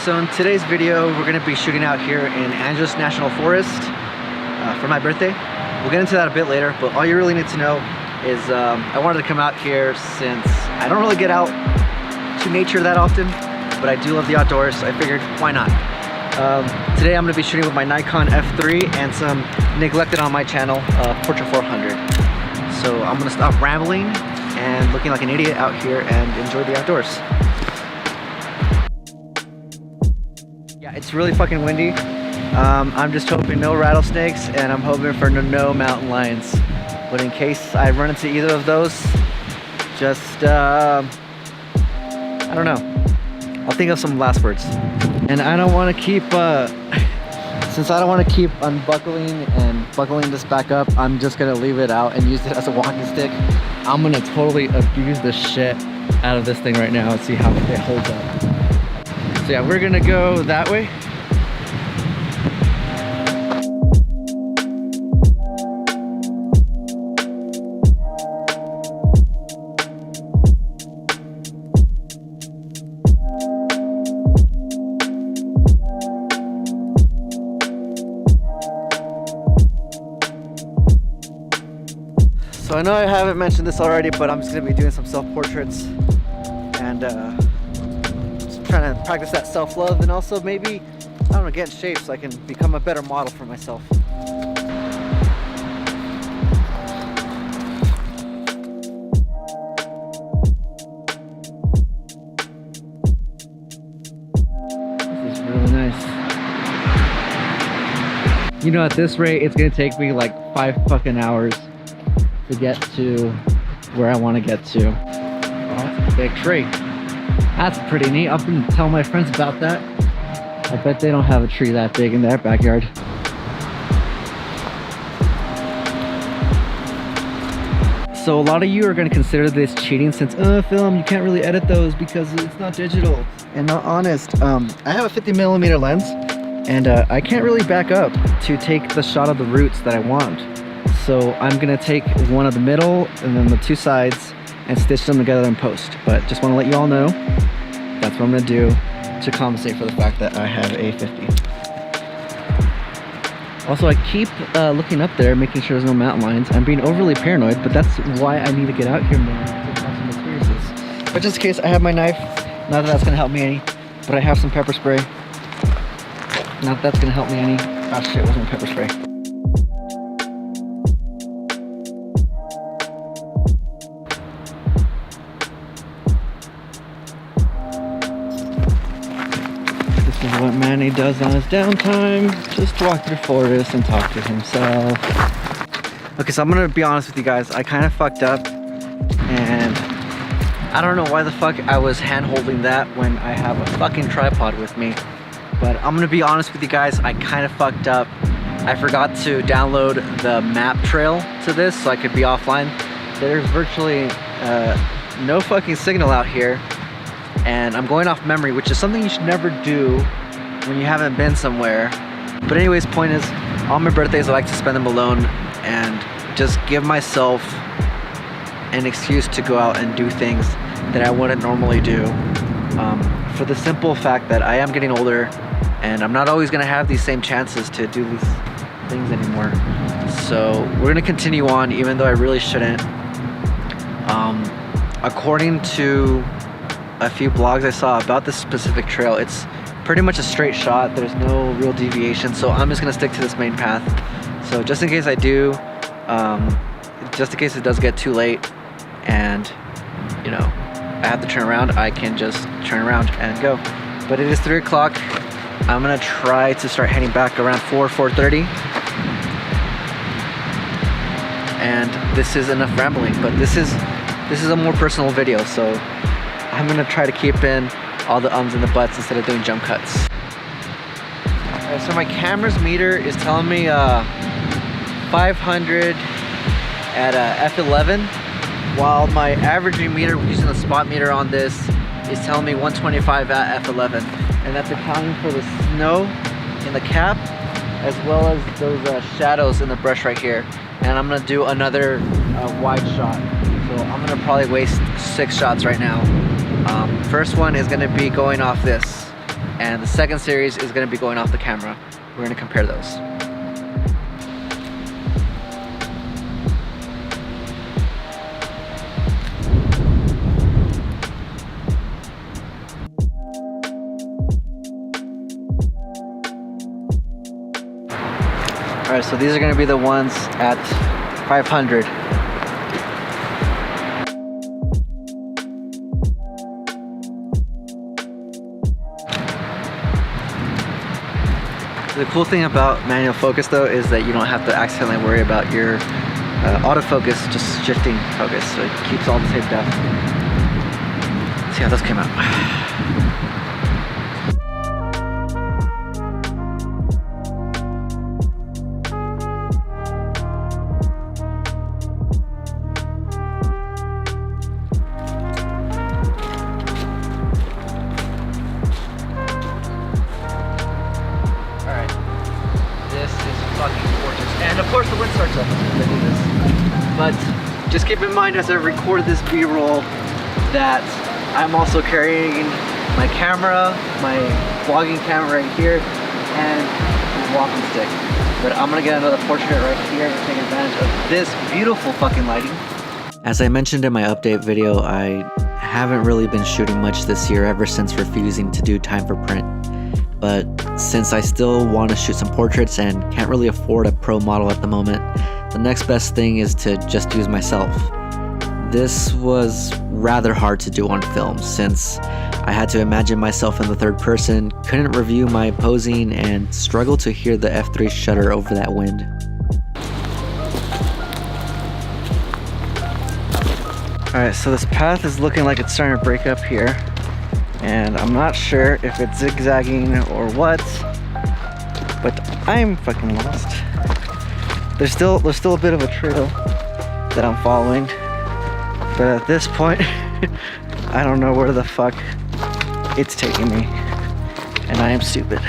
So in today's video, we're going to be shooting out here in Angeles National Forest for my birthday. We'll get into that a bit later, but all you really need to know is I wanted to come out here since I don't really get out to nature that often, but I do love the outdoors, so I figured, why not? Today I'm going to be shooting with my Nikon F3 and some neglected on my channel, Portra 400. So I'm going to stop rambling and looking like an idiot out here and enjoy the outdoors. Yeah, it's really fucking windy. I'm just hoping no rattlesnakes, and I'm hoping for no mountain lions. But in case I run into either of those, just, I don't know. I'll think of some last words. And I don't want to keep, since I don't want to keep unbuckling and buckling this back up, I'm just going to leave it out and use it as a walking stick. I'm going to totally abuse the shit out of this thing right now and see how it holds up. So yeah, we're going to go that way. So I know I haven't mentioned this already, but I'm just going to be doing some self-portraits and just trying to practice that self-love, and also maybe, I don't know, get in shape so I can become a better model for myself. This is really nice. You know, at this rate, it's going to take me like 5 fucking hours to get to where I want to get to. Oh, that's a big tree. That's pretty neat. I've been telling my friends about that. I bet they don't have a tree that big in their backyard. So a lot of you are going to consider this cheating since, film, you can't really edit those because it's not digital. And not honest, I have a 50mm lens, and I can't really back up to take the shot of the roots that I want. So I'm gonna take one of the middle and then the 2 sides and stitch them together in post. But just want to let you all know that's what I'm gonna do to compensate for the fact that I have a 50. Also, I keep looking up there, making sure there's no mountain lions. I'm being overly paranoid, but that's why I need to get out here more to have some experiences. But just in case, I have my knife. Not that that's gonna help me any, but I have some pepper spray. Not that that's gonna help me any. Oh shit, it wasn't pepper spray. This is what Manny does on his downtime, just walk through the forest and talk to himself. Okay, so I'm gonna be honest with you guys, I kind of fucked up, and I don't know why the fuck I was hand-holding that when I have a fucking tripod with me. But I'm gonna be honest with you guys, I kind of fucked up. I forgot to download the map trail to this so I could be offline. There's virtually no fucking signal out here, and I'm going off memory, which is something you should never do when you haven't been somewhere. But anyways, point is, on my birthdays I like to spend them alone and just give myself an excuse to go out and do things that I wouldn't normally do, for the simple fact that I am getting older and I'm not always gonna have these same chances to do these things anymore. So we're gonna continue on even though I really shouldn't. According to a few blogs I saw about this specific trail, it's pretty much a straight shot. There's no real deviation, so I'm just gonna stick to this main path. So just in case I do, just in case it does get too late and, you know, I have to turn around, I can just turn around and go. But it is 3 o'clock. I'm gonna try to start heading back around 4:30. And this is enough rambling, but this is a more personal video, so I'm gonna try to keep in all the ums and the buts instead of doing jump cuts. Alright, so my camera's meter is telling me 500 at f11, while my averaging meter using the spot meter on this is telling me 125 at f11, and that's accounting for the snow in the cap as well as those shadows in the brush right here. And I'm gonna do another wide shot, so I'm gonna probably waste 6 shots right now. First one is gonna be going off this and the second series is going to be going off the camera. We're going to compare those. Alright, so these are going to be the ones at 500. The cool thing about manual focus though is that you don't have to accidentally worry about your autofocus just shifting focus, so it keeps all the same depth. Let's see how this came out. And of course the wind starts up when I do this. But just keep in mind as I record this B-roll that I'm also carrying my camera, my vlogging camera right here, and my walking stick. But I'm gonna get another portrait right here and take advantage of this beautiful fucking lighting. As I mentioned in my update video, I haven't really been shooting much this year ever since refusing to do time for print. But since I still want to shoot some portraits and can't really afford a pro model at the moment, the next best thing is to just use myself. This was rather hard to do on film since I had to imagine myself in the third person, couldn't review my posing, and struggled to hear the f3 shutter over that wind. Alright, so this path is looking like it's starting to break up here. And I'm not sure if it's zigzagging or what, but I'm fucking lost. There's still a bit of a trail that I'm following, but at this point, I don't know where the fuck it's taking me, and I am stupid.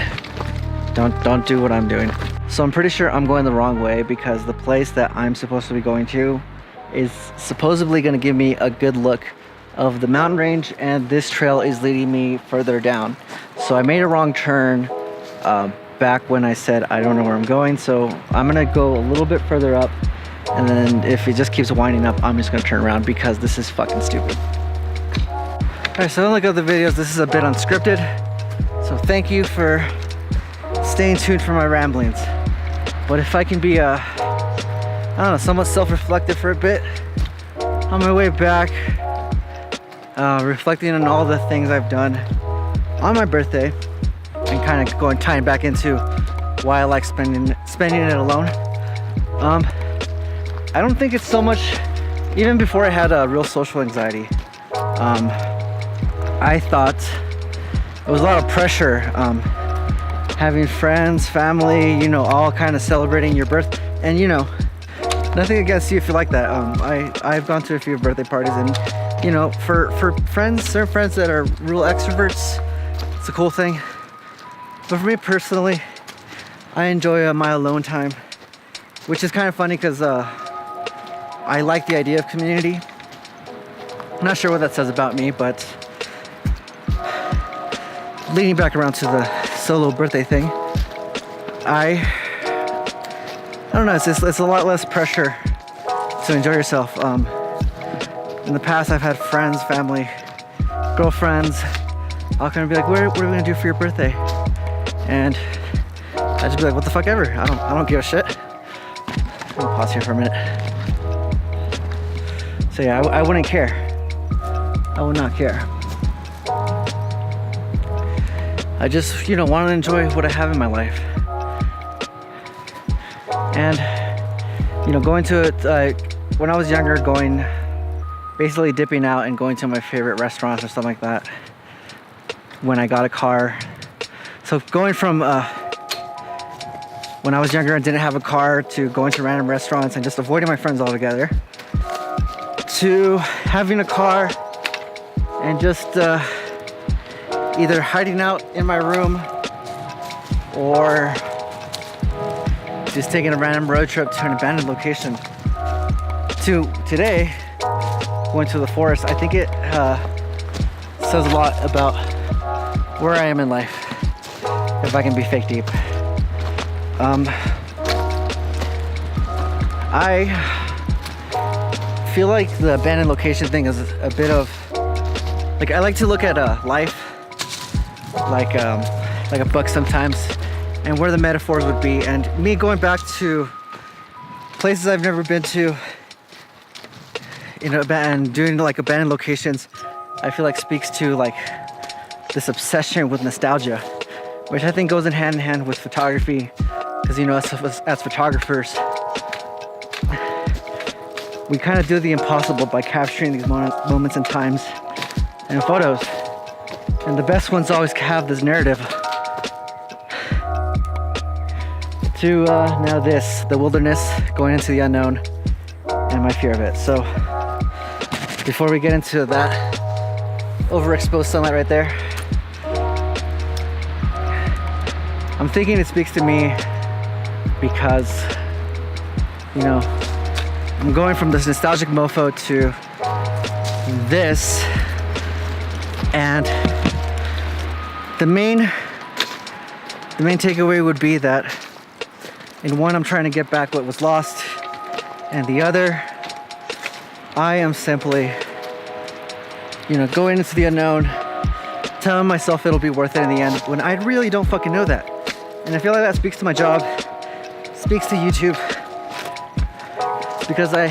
Don't do what I'm doing. So I'm pretty sure I'm going the wrong way because the place that I'm supposed to be going to is supposedly going to give me a good look of the mountain range, and this trail is leading me further down. So I made a wrong turn back when I said I don't know where I'm going, so I'm gonna go a little bit further up, and then if it just keeps winding up, I'm just gonna turn around because this is fucking stupid. Alright, so unlike other videos, this is a bit unscripted, so thank you for staying tuned for my ramblings. But if I can be I don't know, somewhat self-reflective for a bit on my way back, reflecting on all the things I've done on my birthday, and kind of tying back into why I like spending it alone. I don't think it's so much, even before I had real social anxiety, I thought it was a lot of pressure, having friends, family, you know, all kind of celebrating your birth, and you know, nothing against you if you like that. I've gone to a few birthday parties, and you know, for friends, certain friends that are real extroverts, it's a cool thing. But for me personally, I enjoy my alone time, which is kind of funny because I like the idea of community. I'm not sure what that says about me, but leading back around to the solo birthday thing, I don't know, it's a lot less pressure to enjoy yourself. In the past, I've had friends, family, girlfriends, all kind of be like, what are we gonna do for your birthday? And I'd just be like, what the fuck ever. I don't give a shit. I'm gonna pause here for a minute. So yeah, I wouldn't care. I would not care. I just, you know, want to enjoy what I have in my life. And, you know, going to it, when I was younger, basically dipping out and going to my favorite restaurants or something like that when I got a car. So going from when I was younger and didn't have a car to going to random restaurants and just avoiding my friends altogether, to having a car and just either hiding out in my room or just taking a random road trip to an abandoned location, to today going to the forest. I think it says a lot about where I am in life. if I can be fake deep. I feel like the abandoned location thing is a bit of like, I like to look at life like a book sometimes, and where the metaphors would be, and me going back to places I've never been to, you know, and doing like abandoned locations, I feel like speaks to like this obsession with nostalgia, which I think goes in hand with photography, because, you know, as photographers, we kind of do the impossible by capturing these moments and times and photos. And the best ones always have this narrative. To now this, the wilderness, going into the unknown, and my fear of it. So before we get into that overexposed sunlight right there, I'm thinking it speaks to me because, you know, I'm going from this nostalgic mofo to this, and the main takeaway would be that in one, I'm trying to get back what was lost, and the other, I am simply, you know, going into the unknown, telling myself it'll be worth it in the end, when I really don't fucking know that. And I feel like that speaks to my job, speaks to YouTube, because you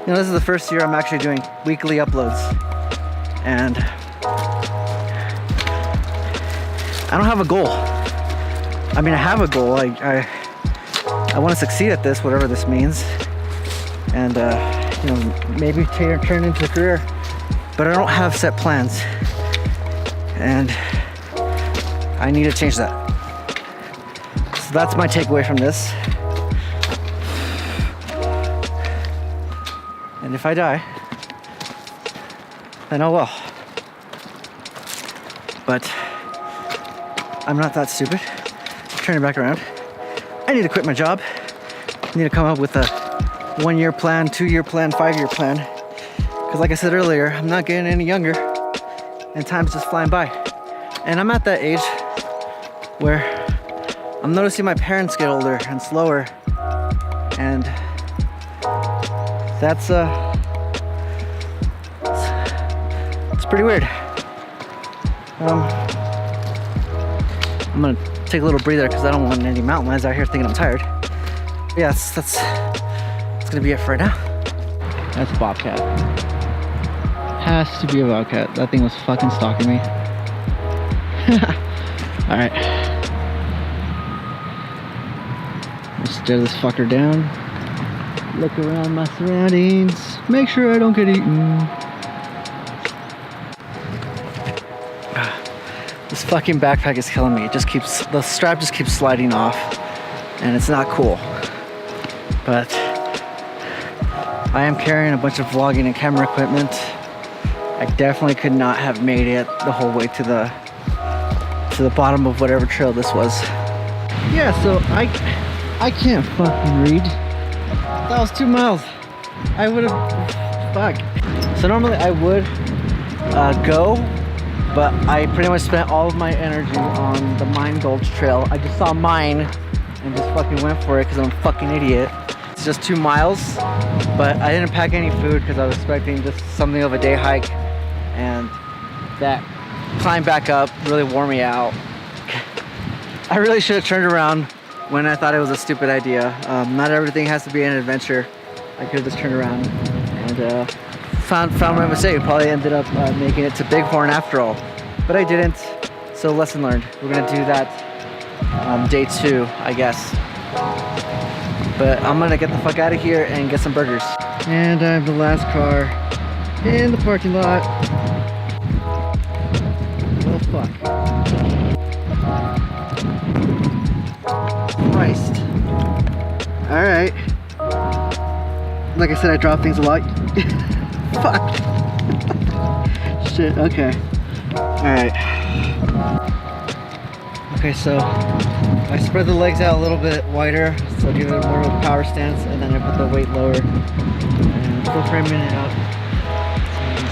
know, this is the first year I'm actually doing weekly uploads, and I don't have a goal. I mean, I have a goal. I want to succeed at this, whatever this means, and you know, maybe turn into a career, but I don't have set plans, and I need to change that. So that's my takeaway from this. And if I die, then oh well. But I'm not that stupid. Turn it back around. I need to quit my job. I need to come up with a 1-year plan, 2-year plan, 5-year plan. Because like I said earlier, I'm not getting any younger, and time's just flying by. And I'm at that age where I'm noticing my parents get older and slower, and that's it's pretty weird. I'm gonna take a little breather because I don't want any mountain lions out here thinking I'm tired. But yeah, that's gonna be it for right now. That's a bobcat. Has to be a bobcat. That thing was fucking stalking me. All right. Let's stare this fucker down. Look around my surroundings. Make sure I don't get eaten. This fucking backpack is killing me. The strap just keeps sliding off, and it's not cool. But I am carrying a bunch of vlogging and camera equipment. I definitely could not have made it the whole way to the bottom of whatever trail this was. Yeah, so I can't fucking read. That was 2 miles. I would have, fuck. So normally I would go, but I pretty much spent all of my energy on the Mine Gulch Trail. I just saw mine and just fucking went for it because I'm a fucking idiot. It's just 2 miles, but I didn't pack any food because I was expecting just something of a day hike, and that climb back up really wore me out. I really should have turned around when I thought it was a stupid idea. Not everything has to be an adventure. I could have just turned around and found my mistake. Probably ended up making it to Bighorn after all, but I didn't. So lesson learned. We're gonna do that day 2, I guess. But I'm gonna get the fuck out of here and get some burgers. And I have the last car in the parking lot. Well, fuck. Christ. Alright. Like I said, I drop things a lot. Fuck. Shit, okay. Alright. Okay, so I spread the legs out a little bit wider, so give it more of a power stance, and then I put the weight lower and still framing it up so you can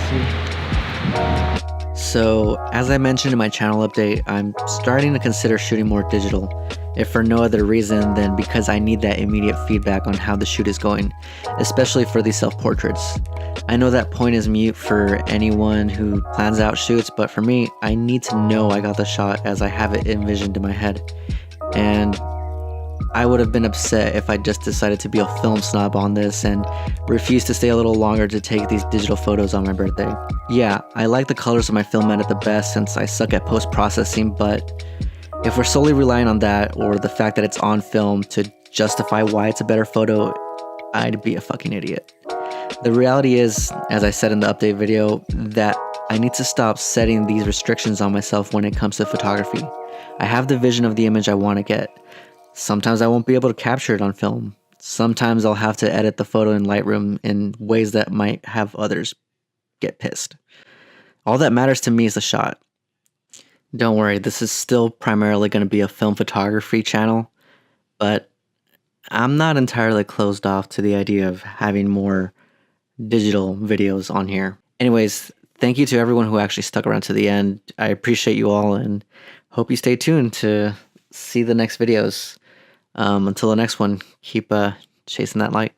see. So, as I mentioned in my channel update, I'm starting to consider shooting more digital, if for no other reason than because I need that immediate feedback on how the shoot is going, especially for these self-portraits. I know that point is mute for anyone who plans out shoots, but for me, I need to know I got the shot as I have it envisioned in my head. And I would have been upset if I just decided to be a film snob on this and refused to stay a little longer to take these digital photos on my birthday. Yeah, I like the colors of my film edit the best since I suck at post-processing, but if we're solely relying on that or the fact that it's on film to justify why it's a better photo, I'd be a fucking idiot. The reality is, as I said in the update video, that I need to stop setting these restrictions on myself when it comes to photography. I have the vision of the image I want to get. Sometimes I won't be able to capture it on film. Sometimes I'll have to edit the photo in Lightroom in ways that might have others get pissed. All that matters to me is the shot. Don't worry, this is still primarily going to be a film photography channel, but I'm not entirely closed off to the idea of having more digital videos on here. Anyways, thank you to everyone who actually stuck around to the end. I appreciate you all and hope you stay tuned to see the next videos. Until the next one, keep chasing that light.